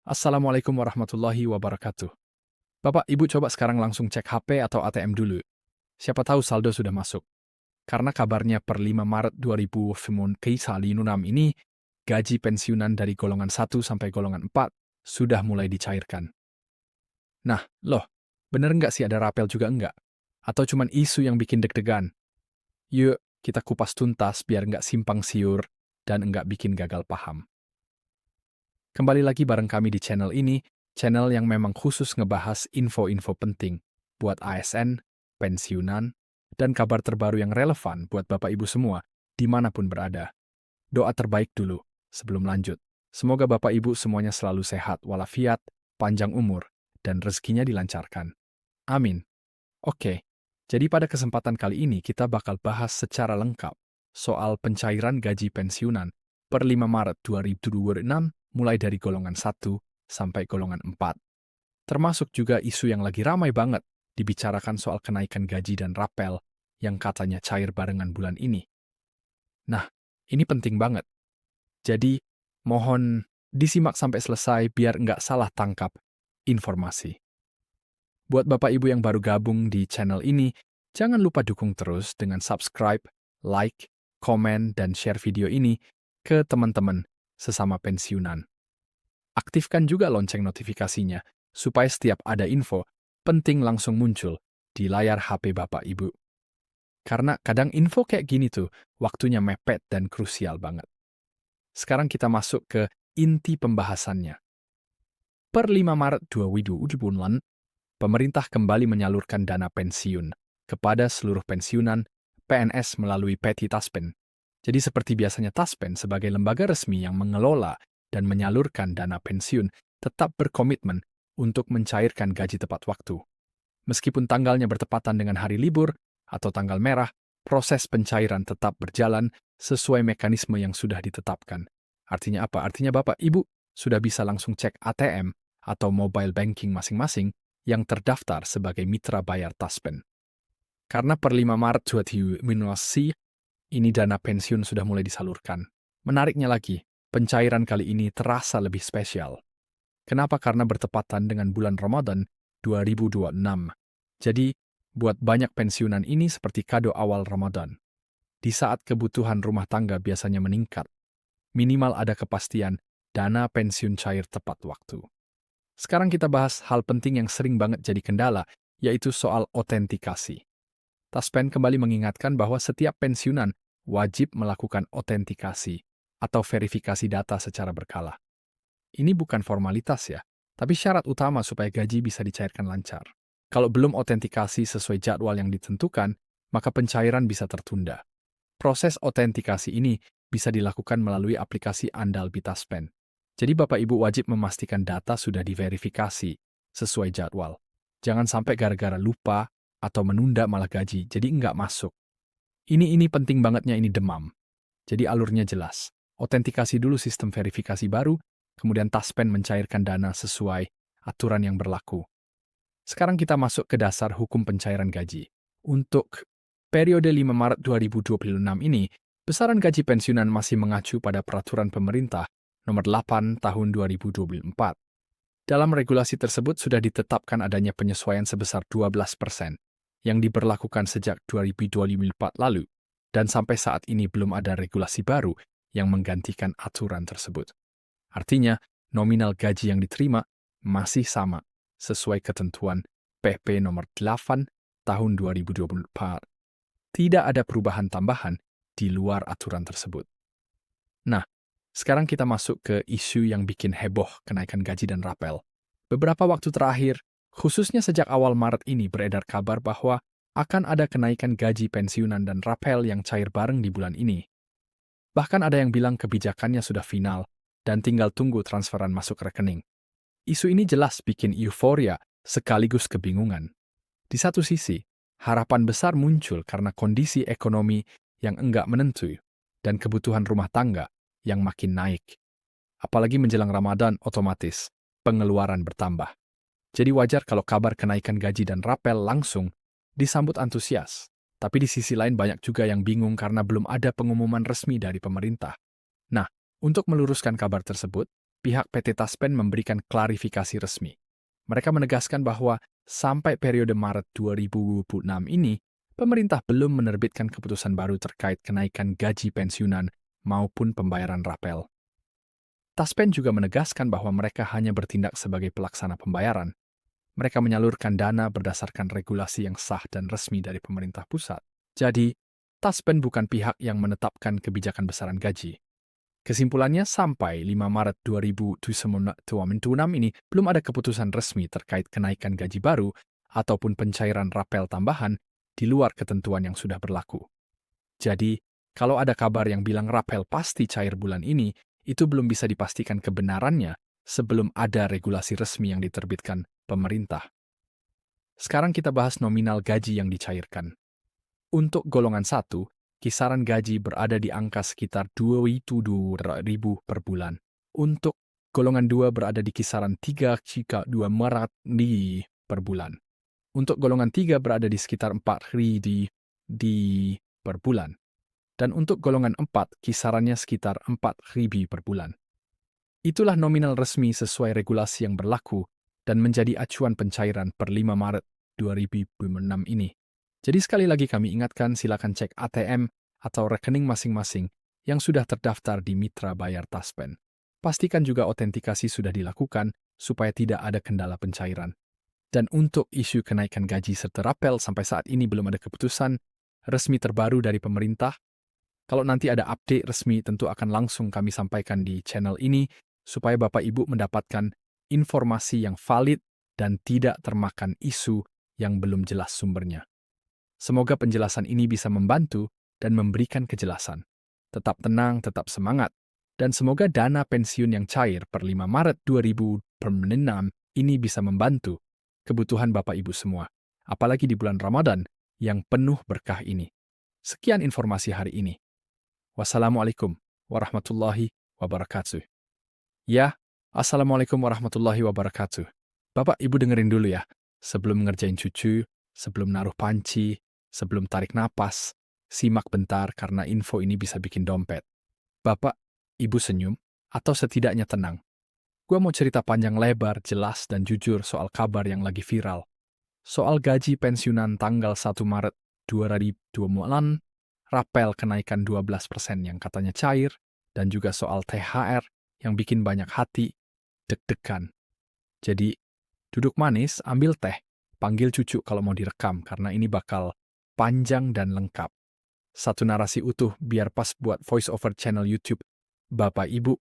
Assalamualaikum warahmatullahi wabarakatuh. Bapak, Ibu coba sekarang langsung cek HP atau ATM dulu. Siapa tahu saldo sudah masuk. Karena kabarnya per 5 Maret 2026 ini, gaji pensiunan dari golongan 1 sampai golongan 4 sudah mulai dicairkan. Nah, loh, bener nggak sih ada rapel juga enggak? Atau cuman isu yang bikin deg-degan? Yuk, kita kupas tuntas biar nggak simpang siur dan enggak bikin gagal paham. Kembali lagi bareng kami di channel ini, channel yang memang khusus ngebahas info-info penting buat ASN, pensiunan, dan kabar terbaru yang relevan buat Bapak Ibu semua, dimanapun berada. Doa terbaik dulu, sebelum lanjut. Semoga Bapak Ibu semuanya selalu sehat walafiat, panjang umur, dan rezekinya dilancarkan. Amin. Oke, jadi pada kesempatan kali ini kita bakal bahas secara lengkap soal pencairan gaji pensiunan per 5 Maret 2026 mulai dari golongan 1 sampai golongan 4. Termasuk juga isu yang lagi ramai banget dibicarakan soal kenaikan gaji dan rapel yang katanya cair barengan bulan ini. Nah, ini penting banget. Jadi, mohon disimak sampai selesai biar nggak salah tangkap informasi. Buat Bapak Ibu yang baru gabung di channel ini, jangan lupa dukung terus dengan subscribe, like, komen, dan share video ini ke teman-teman sesama pensiunan. Aktifkan juga lonceng notifikasinya, supaya setiap ada info penting langsung muncul di layar HP Bapak Ibu. Karena kadang info kayak gini tuh, waktunya mepet dan krusial banget. Sekarang kita masuk ke inti pembahasannya. Per 5 Maret 2026, pemerintah kembali menyalurkan dana pensiun kepada seluruh pensiunan PNS melalui PT Taspen. Jadi seperti biasanya Taspen sebagai lembaga resmi yang mengelola dan menyalurkan dana pensiun tetap berkomitmen untuk mencairkan gaji tepat waktu. Meskipun tanggalnya bertepatan dengan hari libur atau tanggal merah, proses pencairan tetap berjalan sesuai mekanisme yang sudah ditetapkan. Artinya apa? Artinya Bapak Ibu sudah bisa langsung cek ATM atau mobile banking masing-masing yang terdaftar sebagai mitra bayar Taspen. Karena per 5 Maret 2026, ini dana pensiun sudah mulai disalurkan. Menariknya lagi, pencairan kali ini terasa lebih spesial. Kenapa? Karena bertepatan dengan bulan Ramadan 2026. Jadi, buat banyak pensiunan ini seperti kado awal Ramadan. Di saat kebutuhan rumah tangga biasanya meningkat, minimal ada kepastian dana pensiun cair tepat waktu. Sekarang kita bahas hal penting yang sering banget jadi kendala, yaitu soal otentikasi. Taspen kembali mengingatkan bahwa setiap pensiunan wajib melakukan otentikasi atau verifikasi data secara berkala. Ini bukan formalitas ya, tapi syarat utama supaya gaji bisa dicairkan lancar. Kalau belum otentikasi sesuai jadwal yang ditentukan, maka pencairan bisa tertunda. Proses otentikasi ini bisa dilakukan melalui aplikasi andal Taspen. Jadi Bapak Ibu wajib memastikan data sudah diverifikasi sesuai jadwal. Jangan sampai gara-gara lupa atau menunda malah gaji, jadi nggak masuk. Ini penting bangetnya, ini demam. Jadi alurnya jelas. Otentikasi dulu sistem verifikasi baru, kemudian Taspen mencairkan dana sesuai aturan yang berlaku. Sekarang kita masuk ke dasar hukum pencairan gaji. Untuk periode 5 Maret 2026 ini, besaran gaji pensiunan masih mengacu pada peraturan pemerintah Nomor 8 Tahun 2024. Dalam regulasi tersebut sudah ditetapkan adanya penyesuaian sebesar 12% yang diberlakukan sejak 2024 lalu, dan sampai saat ini belum ada regulasi baru yang menggantikan aturan tersebut. Artinya, nominal gaji yang diterima masih sama sesuai ketentuan PP Nomor 8 Tahun 2024. Tidak ada perubahan tambahan di luar aturan tersebut. Nah, sekarang kita masuk ke isu yang bikin heboh kenaikan gaji dan rapel. Beberapa waktu terakhir, khususnya sejak awal Maret ini beredar kabar bahwa akan ada kenaikan gaji pensiunan dan rapel yang cair bareng di bulan ini. Bahkan ada yang bilang kebijakannya sudah final dan tinggal tunggu transferan masuk rekening. Isu ini jelas bikin euforia sekaligus kebingungan. Di satu sisi, harapan besar muncul karena kondisi ekonomi yang enggak menentu dan kebutuhan rumah tangga yang makin naik. Apalagi menjelang Ramadan, otomatis pengeluaran bertambah. Jadi wajar kalau kabar kenaikan gaji dan rapel langsung disambut antusias. Tapi di sisi lain banyak juga yang bingung karena belum ada pengumuman resmi dari pemerintah. Nah, untuk meluruskan kabar tersebut, pihak PT Taspen memberikan klarifikasi resmi. Mereka menegaskan bahwa sampai periode Maret 2026 ini, pemerintah belum menerbitkan keputusan baru terkait kenaikan gaji pensiunan maupun pembayaran rapel. Taspen juga menegaskan bahwa mereka hanya bertindak sebagai pelaksana pembayaran. Mereka menyalurkan dana berdasarkan regulasi yang sah dan resmi dari pemerintah pusat. Jadi, Taspen bukan pihak yang menetapkan kebijakan besaran gaji. Kesimpulannya, sampai 5 Maret 2026 ini belum ada keputusan resmi terkait kenaikan gaji baru ataupun pencairan rapel tambahan di luar ketentuan yang sudah berlaku. Jadi, kalau ada kabar yang bilang rapel pasti cair bulan ini, itu belum bisa dipastikan kebenarannya sebelum ada regulasi resmi yang diterbitkan pemerintah. Sekarang kita bahas nominal gaji yang dicairkan. Untuk golongan 1, kisaran gaji berada di angka sekitar 27.000 per bulan. Untuk golongan 2 berada di kisaran 3,2 Maret per bulan. Untuk golongan 3 berada di sekitar 4.000 per bulan. Dan untuk golongan 4, kisarannya sekitar 4.000 per bulan. Itulah nominal resmi sesuai regulasi yang berlaku dan menjadi acuan pencairan per 5 Maret 2026 ini. Jadi sekali lagi kami ingatkan, silakan cek ATM atau rekening masing-masing yang sudah terdaftar di Mitra Bayar Taspen. Pastikan juga autentikasi sudah dilakukan supaya tidak ada kendala pencairan. Dan untuk isu kenaikan gaji serta rapel sampai saat ini belum ada keputusan resmi terbaru dari pemerintah. Kalau nanti ada update resmi tentu akan langsung kami sampaikan di channel ini supaya Bapak Ibu mendapatkan informasi yang valid dan tidak termakan isu yang belum jelas sumbernya. Semoga penjelasan ini bisa membantu dan memberikan kejelasan. Tetap tenang, tetap semangat, dan semoga dana pensiun yang cair per 5 Maret 2026 ini bisa membantu kebutuhan Bapak Ibu semua, apalagi di bulan Ramadan yang penuh berkah ini. Sekian informasi hari ini. Wassalamualaikum warahmatullahi wabarakatuh. Ya, assalamualaikum warahmatullahi wabarakatuh. Bapak Ibu dengerin dulu ya, sebelum ngerjain cucu, sebelum naruh panci, sebelum tarik napas, simak bentar karena info ini bisa bikin dompet. Bapak, Ibu senyum, atau setidaknya tenang. Gua mau cerita panjang lebar, jelas dan jujur soal kabar yang lagi viral. Soal gaji pensiunan tanggal 1 Maret 2026, rapel kenaikan 12% yang katanya cair, dan juga soal THR yang bikin banyak hati deg-degan. Jadi, duduk manis, ambil teh, panggil cucu kalau mau direkam karena ini bakal panjang dan lengkap. Satu narasi utuh biar pas buat voice over channel YouTube. Bapak Ibu,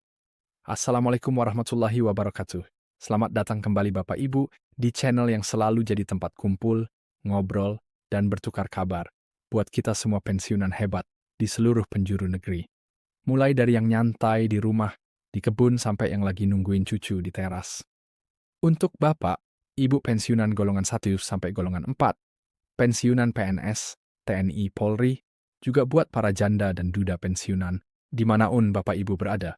Assalamualaikum warahmatullahi wabarakatuh. Selamat datang kembali Bapak Ibu di channel yang selalu jadi tempat kumpul, ngobrol, dan bertukar kabar buat kita semua pensiunan hebat di seluruh penjuru negeri. Mulai dari yang nyantai di rumah, di kebun sampai yang lagi nungguin cucu di teras. Untuk Bapak, Ibu pensiunan golongan 1 sampai golongan 4, pensiunan PNS, TNI, Polri, juga buat para janda dan duda pensiunan, dimanapun Bapak Ibu berada.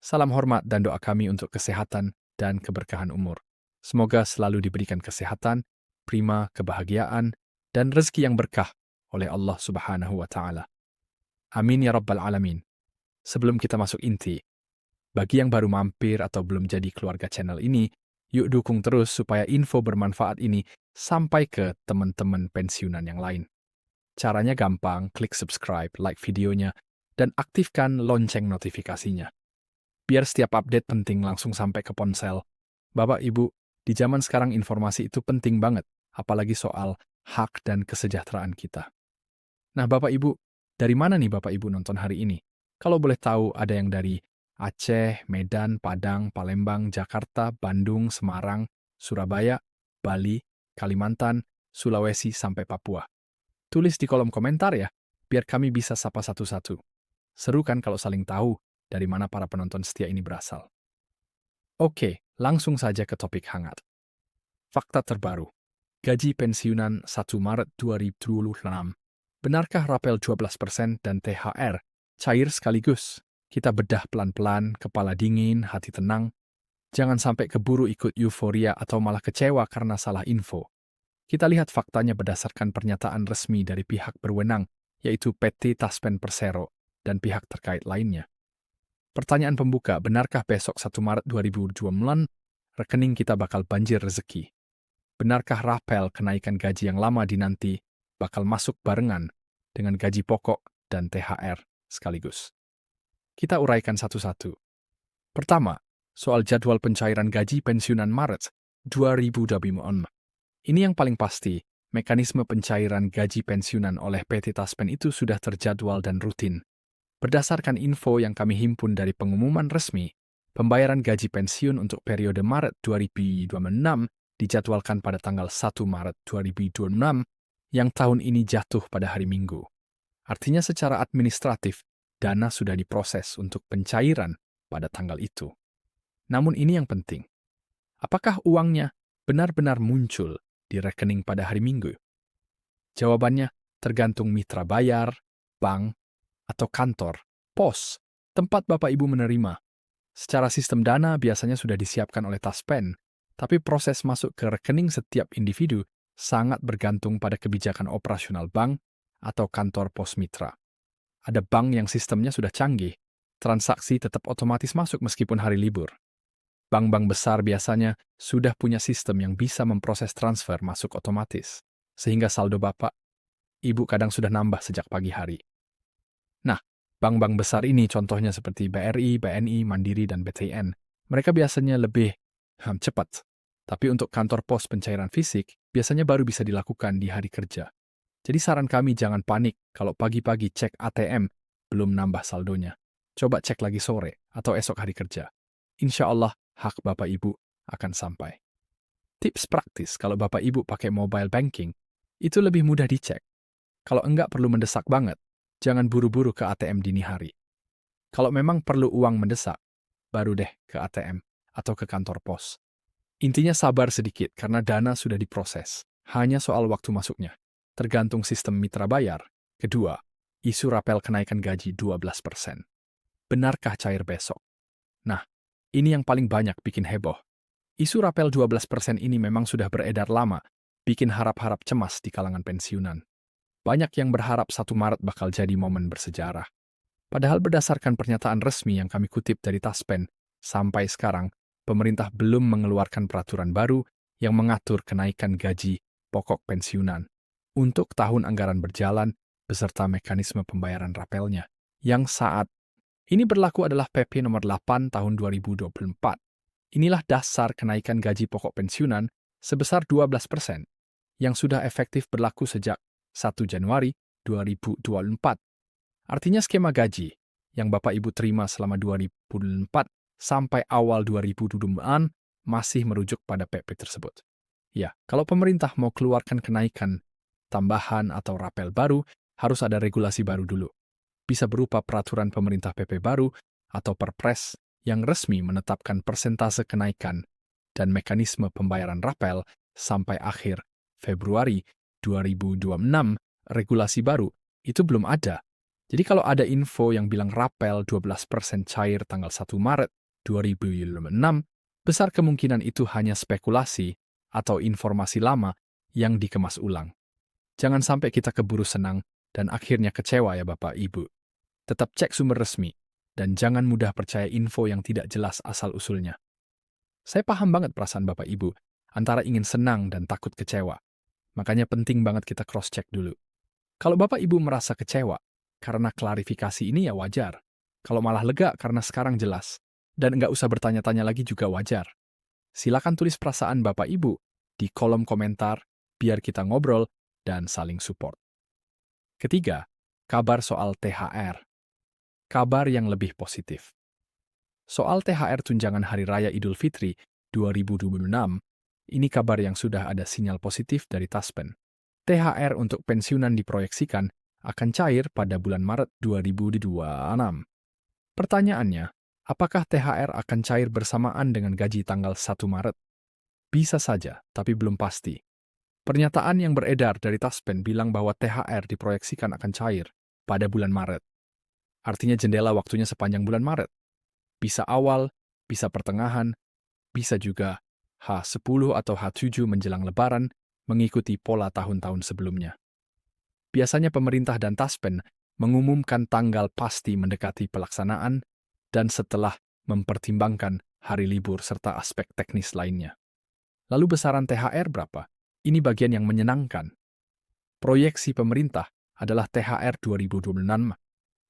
Salam hormat dan doa kami untuk kesehatan dan keberkahan umur. Semoga selalu diberikan kesehatan, prima, kebahagiaan, dan rezeki yang berkah oleh Allah Subhanahu wa Ta'ala. Amin ya Rabbal Alamin. Sebelum kita masuk inti, bagi yang baru mampir atau belum jadi keluarga channel ini, yuk dukung terus supaya info bermanfaat ini sampai ke teman-teman pensiunan yang lain. Caranya gampang, klik subscribe, like videonya, dan aktifkan lonceng notifikasinya. Biar setiap update penting langsung sampai ke ponsel. Bapak Ibu, di zaman sekarang informasi itu penting banget, apalagi soal hak dan kesejahteraan kita. Nah Bapak Ibu, dari mana nih Bapak Ibu nonton hari ini? Kalau boleh tahu ada yang dari Aceh, Medan, Padang, Palembang, Jakarta, Bandung, Semarang, Surabaya, Bali, Kalimantan, Sulawesi, sampai Papua. Tulis di kolom komentar ya, biar kami bisa sapa satu-satu. Seru kan kalau saling tahu dari mana para penonton setia ini berasal. Oke, langsung saja ke topik hangat. Fakta terbaru. Gaji pensiunan 1 Maret 2026. Benarkah rapel 12% dan THR cair sekaligus? Kita bedah pelan-pelan, kepala dingin, hati tenang. Jangan sampai keburu ikut euforia atau malah kecewa karena salah info. Kita lihat faktanya berdasarkan pernyataan resmi dari pihak berwenang, yaitu PT Taspen Persero dan pihak terkait lainnya. Pertanyaan pembuka, benarkah besok 1 Maret 2029 rekening kita bakal banjir rezeki? Benarkah rapel kenaikan gaji yang lama dinanti bakal masuk barengan dengan gaji pokok dan THR sekaligus? Kita uraikan satu-satu. Pertama, soal jadwal pencairan gaji pensiunan Maret 2026. Ini yang paling pasti, mekanisme pencairan gaji pensiunan oleh PT Taspen itu sudah terjadwal dan rutin. Berdasarkan info yang kami himpun dari pengumuman resmi, pembayaran gaji pensiun untuk periode Maret 2026 dijadwalkan pada tanggal 1 Maret 2026 yang tahun ini jatuh pada hari Minggu. Artinya secara administratif, dana sudah diproses untuk pencairan pada tanggal itu. Namun ini yang penting, apakah uangnya benar-benar muncul di rekening pada hari Minggu? Jawabannya tergantung mitra bayar, bank, atau kantor, pos, tempat Bapak Ibu menerima. Secara sistem dana biasanya sudah disiapkan oleh Taspen, tapi proses masuk ke rekening setiap individu sangat bergantung pada kebijakan operasional bank atau kantor pos mitra. Ada bank yang sistemnya sudah canggih, transaksi tetap otomatis masuk meskipun hari libur. Bank-bank besar biasanya sudah punya sistem yang bisa memproses transfer masuk otomatis, sehingga saldo Bapak, Ibu kadang sudah nambah sejak pagi hari. Nah, bank-bank besar ini contohnya seperti BRI, BNI, Mandiri, dan BTN. Mereka biasanya lebih cepat. Tapi untuk kantor pos pencairan fisik, biasanya baru bisa dilakukan di hari kerja. Jadi saran kami jangan panik kalau pagi-pagi cek ATM belum nambah saldonya. Coba cek lagi sore atau esok hari kerja. Insya Allah hak Bapak Ibu akan sampai. Tips praktis kalau Bapak Ibu pakai mobile banking, itu lebih mudah dicek. Kalau enggak perlu mendesak banget, jangan buru-buru ke ATM dini hari. Kalau memang perlu uang mendesak, baru deh ke ATM atau ke kantor pos. Intinya sabar sedikit karena dana sudah diproses. Hanya soal waktu masuknya. Tergantung sistem mitra bayar. Kedua, isu rapel kenaikan gaji 12%. Benarkah cair besok? Nah, ini yang paling banyak bikin heboh. Isu rapel 12% ini memang sudah beredar lama, bikin harap-harap cemas di kalangan pensiunan. Banyak yang berharap 1 Maret bakal jadi momen bersejarah. Padahal berdasarkan pernyataan resmi yang kami kutip dari Taspen, sampai sekarang, pemerintah belum mengeluarkan peraturan baru yang mengatur kenaikan gaji pokok pensiunan untuk tahun anggaran berjalan beserta mekanisme pembayaran rapelnya, yang saat ini berlaku adalah PP nomor 8 tahun 2024. Inilah dasar kenaikan gaji pokok pensiunan sebesar 12%, yang sudah efektif berlaku sejak 1 Januari 2024. Artinya skema gaji yang Bapak Ibu terima selama 2024 sampai awal 2026 masih merujuk pada PP tersebut. Ya, kalau pemerintah mau keluarkan kenaikan, tambahan atau rapel baru, harus ada regulasi baru dulu. Bisa berupa peraturan pemerintah PP baru atau perpres yang resmi menetapkan persentase kenaikan dan mekanisme pembayaran rapel sampai akhir Februari 2026, regulasi baru itu belum ada. Jadi kalau ada info yang bilang rapel 12% cair tanggal 1 Maret 2026, besar kemungkinan itu hanya spekulasi atau informasi lama yang dikemas ulang. Jangan sampai kita keburu senang dan akhirnya kecewa ya Bapak Ibu. Tetap cek sumber resmi dan jangan mudah percaya info yang tidak jelas asal-usulnya. Saya paham banget perasaan Bapak Ibu antara ingin senang dan takut kecewa. Makanya penting banget kita cross-check dulu. Kalau Bapak Ibu merasa kecewa karena klarifikasi ini ya wajar. Kalau malah lega karena sekarang jelas. Dan nggak usah bertanya-tanya lagi juga wajar. Silakan tulis perasaan Bapak Ibu di kolom komentar biar kita ngobrol dan saling support. Ketiga, kabar soal THR. Kabar yang lebih positif. Soal THR tunjangan Hari Raya Idul Fitri 2026, ini kabar yang sudah ada sinyal positif dari Taspen. THR untuk pensiunan diproyeksikan akan cair pada bulan Maret 2026. Pertanyaannya, apakah THR akan cair bersamaan dengan gaji tanggal 1 Maret? Bisa saja, tapi belum pasti. Pernyataan yang beredar dari Taspen bilang bahwa THR diproyeksikan akan cair pada bulan Maret. Artinya jendela waktunya sepanjang bulan Maret. Bisa awal, bisa pertengahan, bisa juga H10 atau H7 menjelang Lebaran mengikuti pola tahun-tahun sebelumnya. Biasanya pemerintah dan Taspen mengumumkan tanggal pasti mendekati pelaksanaan dan setelah mempertimbangkan hari libur serta aspek teknis lainnya. Lalu besaran THR berapa? Ini bagian yang menyenangkan. Proyeksi pemerintah adalah THR 2026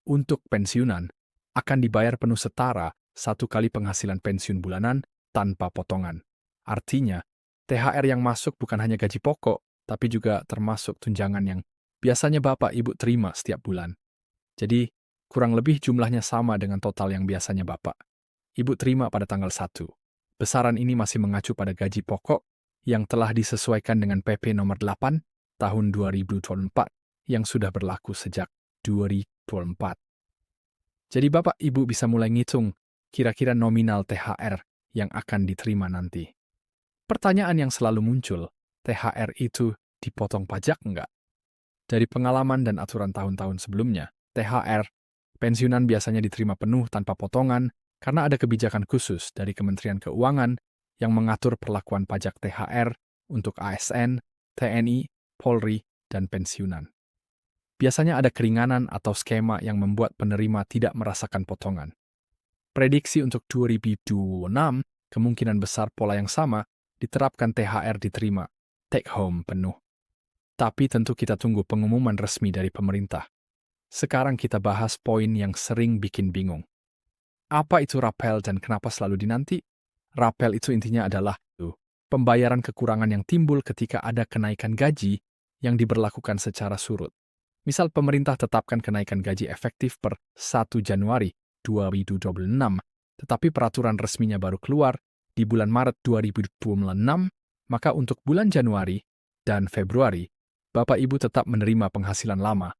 untuk pensiunan akan dibayar penuh setara 1 kali penghasilan pensiun bulanan tanpa potongan. Artinya, THR yang masuk bukan hanya gaji pokok, tapi juga termasuk tunjangan yang biasanya Bapak Ibu terima setiap bulan. Jadi, kurang lebih jumlahnya sama dengan total yang biasanya Bapak Ibu terima pada tanggal 1. Besaran ini masih mengacu pada gaji pokok yang telah disesuaikan dengan PP nomor 8 tahun 2024 yang sudah berlaku sejak 2024. Jadi Bapak Ibu bisa mulai ngitung kira-kira nominal THR yang akan diterima nanti. Pertanyaan yang selalu muncul, THR itu dipotong pajak enggak? Dari pengalaman dan aturan tahun-tahun sebelumnya, THR pensiunan biasanya diterima penuh tanpa potongan karena ada kebijakan khusus dari Kementerian Keuangan yang mengatur perlakuan pajak THR untuk ASN, TNI, Polri, dan pensiunan. Biasanya ada keringanan atau skema yang membuat penerima tidak merasakan potongan. Prediksi untuk 2026, kemungkinan besar pola yang sama diterapkan THR diterima take home penuh. Tapi tentu kita tunggu pengumuman resmi dari pemerintah. Sekarang kita bahas poin yang sering bikin bingung. Apa itu rapel dan kenapa selalu dinanti? Rapel itu intinya adalah pembayaran kekurangan yang timbul ketika ada kenaikan gaji yang diberlakukan secara surut. Misal pemerintah tetapkan kenaikan gaji efektif per 1 Januari 2026, tetapi peraturan resminya baru keluar di bulan Maret 2026, maka untuk bulan Januari dan Februari, Bapak Ibu tetap menerima penghasilan lama.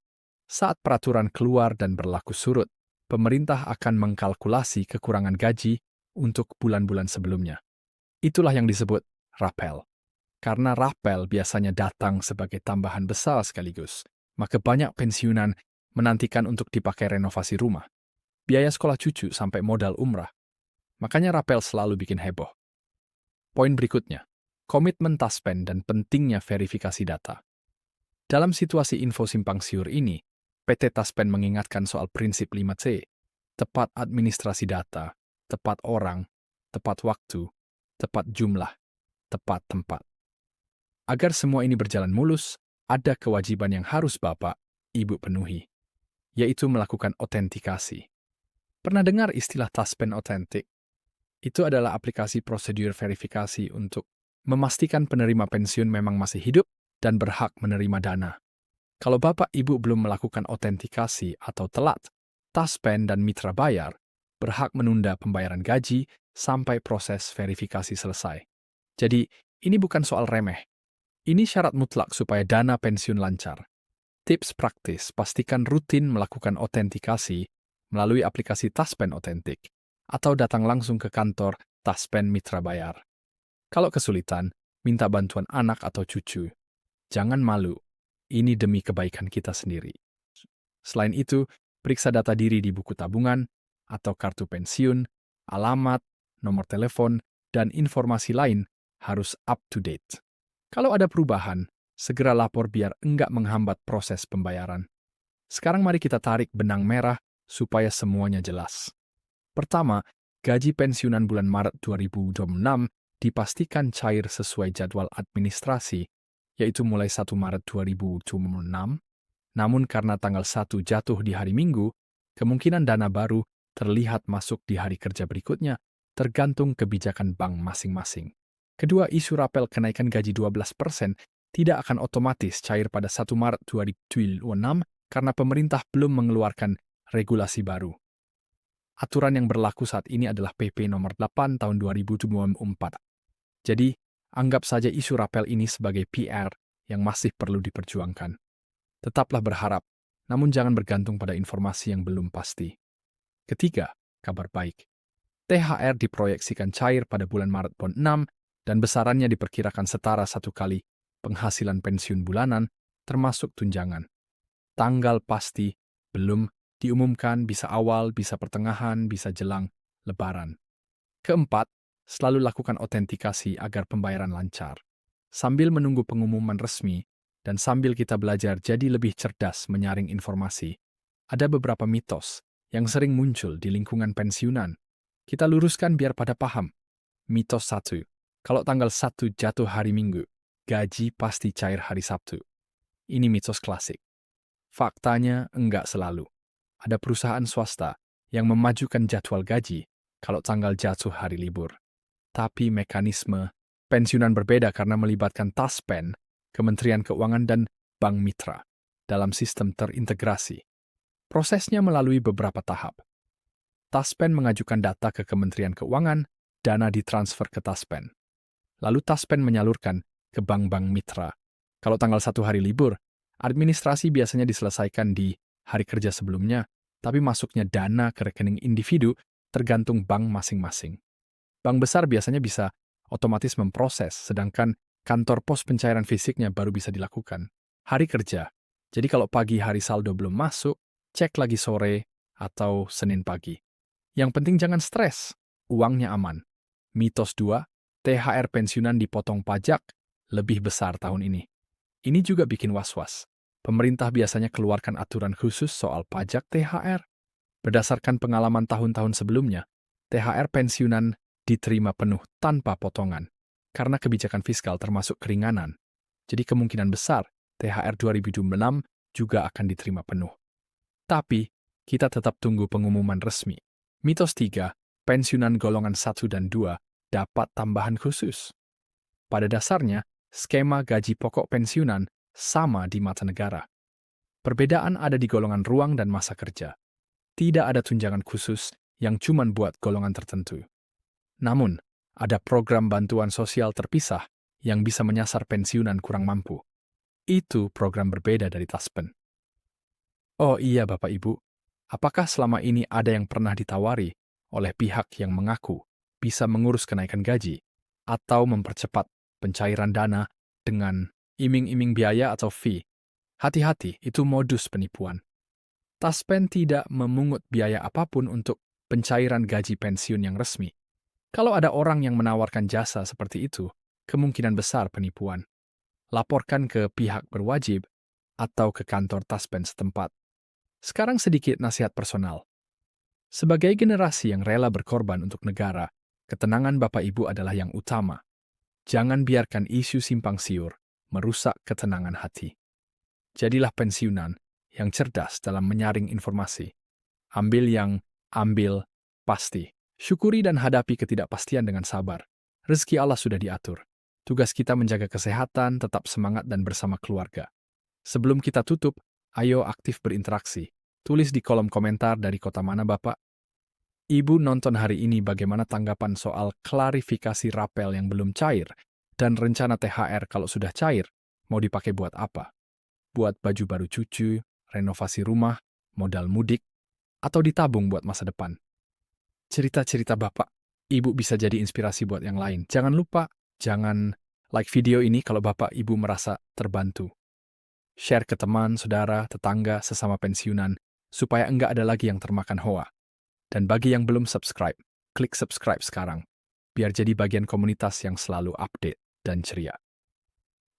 Saat peraturan keluar dan berlaku surut, pemerintah akan mengkalkulasi kekurangan gaji untuk bulan-bulan sebelumnya. Itulah yang disebut rapel. Karena rapel biasanya datang sebagai tambahan besar sekaligus, maka banyak pensiunan menantikan untuk dipakai renovasi rumah, biaya sekolah cucu sampai modal umrah. Makanya rapel selalu bikin heboh. Poin berikutnya, komitmen Taspen dan pentingnya verifikasi data. Dalam situasi info simpang siur ini, PT Taspen mengingatkan soal prinsip 5C, tepat administrasi data, tepat orang, tepat waktu, tepat jumlah, tepat tempat. Agar semua ini berjalan mulus, ada kewajiban yang harus Bapak, Ibu penuhi, yaitu melakukan otentikasi. Pernah dengar istilah Taspen Otentik? Itu adalah aplikasi prosedur verifikasi untuk memastikan penerima pensiun memang masih hidup dan berhak menerima dana. Kalau Bapak Ibu belum melakukan otentikasi atau telat, Taspen dan mitra bayar berhak menunda pembayaran gaji sampai proses verifikasi selesai. Jadi, ini bukan soal remeh. Ini syarat mutlak supaya dana pensiun lancar. Tips praktis, pastikan rutin melakukan otentikasi melalui aplikasi Taspen Otentik atau datang langsung ke kantor Taspen Mitra Bayar. Kalau kesulitan, minta bantuan anak atau cucu. Jangan malu. Ini demi kebaikan kita sendiri. Selain itu, periksa data diri di buku tabungan atau kartu pensiun, alamat, nomor telepon, dan informasi lain harus up to date. Kalau ada perubahan, segera lapor biar enggak menghambat proses pembayaran. Sekarang mari kita tarik benang merah supaya semuanya jelas. Pertama, gaji pensiunan bulan Maret 2026 dipastikan cair sesuai jadwal administrasi, yaitu mulai 1 Maret 2026, namun karena tanggal 1 jatuh di hari Minggu, kemungkinan dana baru terlihat masuk di hari kerja berikutnya, tergantung kebijakan bank masing-masing. Kedua, isu rapel kenaikan gaji 12% tidak akan otomatis cair pada 1 Maret 2026 karena pemerintah belum mengeluarkan regulasi baru. Aturan yang berlaku saat ini adalah PP nomor 8 tahun 2024. Jadi, anggap saja isu rapel ini sebagai PR yang masih perlu diperjuangkan. Tetaplah berharap, namun jangan bergantung pada informasi yang belum pasti. Ketiga, kabar baik. THR diproyeksikan cair pada bulan Maret 6 dan besarannya diperkirakan setara 1 kali penghasilan pensiun bulanan termasuk tunjangan. Tanggal pasti belum diumumkan, bisa awal, bisa pertengahan, bisa jelang Lebaran. Keempat, selalu lakukan otentikasi agar pembayaran lancar. Sambil menunggu pengumuman resmi dan sambil kita belajar jadi lebih cerdas menyaring informasi, ada beberapa mitos yang sering muncul di lingkungan pensiunan. Kita luruskan biar pada paham. Mitos 1. Kalau tanggal 1 jatuh hari Minggu, gaji pasti cair hari Sabtu. Ini mitos klasik. Faktanya enggak selalu. Ada perusahaan swasta yang memajukan jadwal gaji kalau tanggal jatuh hari libur. Tapi mekanisme pensiunan berbeda karena melibatkan Taspen, Kementerian Keuangan, dan Bank Mitra dalam sistem terintegrasi. Prosesnya melalui beberapa tahap. Taspen mengajukan data ke Kementerian Keuangan, dana ditransfer ke Taspen. Lalu Taspen menyalurkan ke bank-bank mitra. Kalau tanggal 1 hari libur, administrasi biasanya diselesaikan di hari kerja sebelumnya, tapi masuknya dana ke rekening individu tergantung bank masing-masing. Bank besar biasanya bisa otomatis memproses, sedangkan kantor pos pencairan fisiknya baru bisa dilakukan hari kerja. Jadi kalau pagi hari saldo belum masuk, cek lagi sore atau Senin pagi. Yang penting jangan stres, uangnya aman. Mitos 2, THR pensiunan dipotong pajak lebih besar tahun ini. Ini juga bikin was-was. Pemerintah biasanya keluarkan aturan khusus soal pajak THR. Berdasarkan pengalaman tahun-tahun sebelumnya, THR pensiunan diterima penuh tanpa potongan, karena kebijakan fiskal termasuk keringanan. Jadi kemungkinan besar THR 2026 juga akan diterima penuh. Tapi, kita tetap tunggu pengumuman resmi. Mitos 3, pensiunan golongan 1 dan 2 dapat tambahan khusus. Pada dasarnya, skema gaji pokok pensiunan sama di mata negara. Perbedaan ada di golongan ruang dan masa kerja. Tidak ada tunjangan khusus yang cuma buat golongan tertentu. Namun, ada program bantuan sosial terpisah yang bisa menyasar pensiunan kurang mampu. Itu program berbeda dari Taspen. Oh iya Bapak Ibu, apakah selama ini ada yang pernah ditawari oleh pihak yang mengaku bisa mengurus kenaikan gaji atau mempercepat pencairan dana dengan iming-iming biaya atau fee? Hati-hati, itu modus penipuan. Taspen tidak memungut biaya apapun untuk pencairan gaji pensiun yang resmi. Kalau ada orang yang menawarkan jasa seperti itu, kemungkinan besar penipuan. Laporkan ke pihak berwajib atau ke kantor Taspen setempat. Sekarang sedikit nasihat personal. Sebagai generasi yang rela berkorban untuk negara, ketenangan Bapak Ibu adalah yang utama. Jangan biarkan isu simpang siur merusak ketenangan hati. Jadilah pensiunan yang cerdas dalam menyaring informasi. Ambil pasti. Syukuri dan hadapi ketidakpastian dengan sabar. Rezeki Allah sudah diatur. Tugas kita menjaga kesehatan, tetap semangat, dan bersama keluarga. Sebelum kita tutup, ayo aktif berinteraksi. Tulis di kolom komentar dari kota mana Bapak. Ibu nonton hari ini bagaimana tanggapan soal klarifikasi rapel yang belum cair, dan rencana THR kalau sudah cair, mau dipakai buat apa? Buat baju baru cucu, renovasi rumah, modal mudik, atau ditabung buat masa depan? Cerita-cerita Bapak, Ibu bisa jadi inspirasi buat yang lain. Jangan lupa, jangan like video ini kalau Bapak Ibu merasa terbantu. Share ke teman, saudara, tetangga, sesama pensiunan, supaya enggak ada lagi yang termakan hoa. Dan bagi yang belum subscribe, klik subscribe sekarang, biar jadi bagian komunitas yang selalu update dan ceria.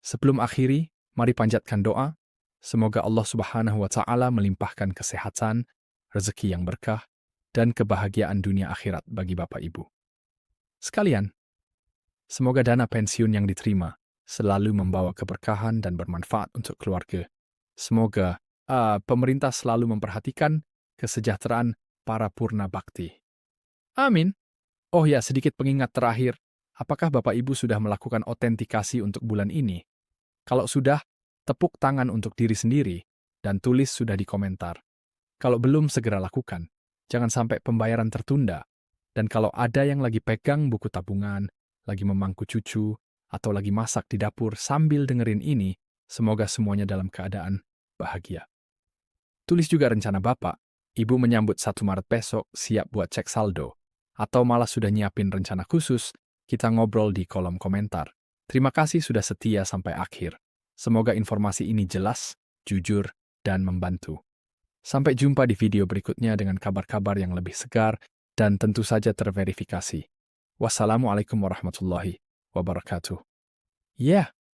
Sebelum akhiri, mari panjatkan doa, semoga Allah Subhanahu wa Ta'ala melimpahkan kesehatan, rezeki yang berkah, dan kebahagiaan dunia akhirat bagi Bapak Ibu. Sekalian, semoga dana pensiun yang diterima selalu membawa keberkahan dan bermanfaat untuk keluarga. Semoga pemerintah selalu memperhatikan kesejahteraan para purna bakti. Amin. Oh ya, sedikit pengingat terakhir. Apakah Bapak Ibu sudah melakukan autentikasi untuk bulan ini? Kalau sudah, tepuk tangan untuk diri sendiri dan tulis sudah di komentar. Kalau belum, segera lakukan. Jangan sampai pembayaran tertunda. Dan kalau ada yang lagi pegang buku tabungan, lagi memangku cucu, atau lagi masak di dapur sambil dengerin ini, semoga semuanya dalam keadaan bahagia. Tulis juga rencana Bapak. Ibu menyambut 1 Maret besok siap buat cek saldo. Atau malah sudah nyiapin rencana khusus, kita ngobrol di kolom komentar. Terima kasih sudah setia sampai akhir. Semoga informasi ini jelas, jujur, dan membantu. Sampai jumpa di video berikutnya dengan kabar-kabar yang lebih segar dan tentu saja terverifikasi. Wassalamualaikum warahmatullahi wabarakatuh. Yeah.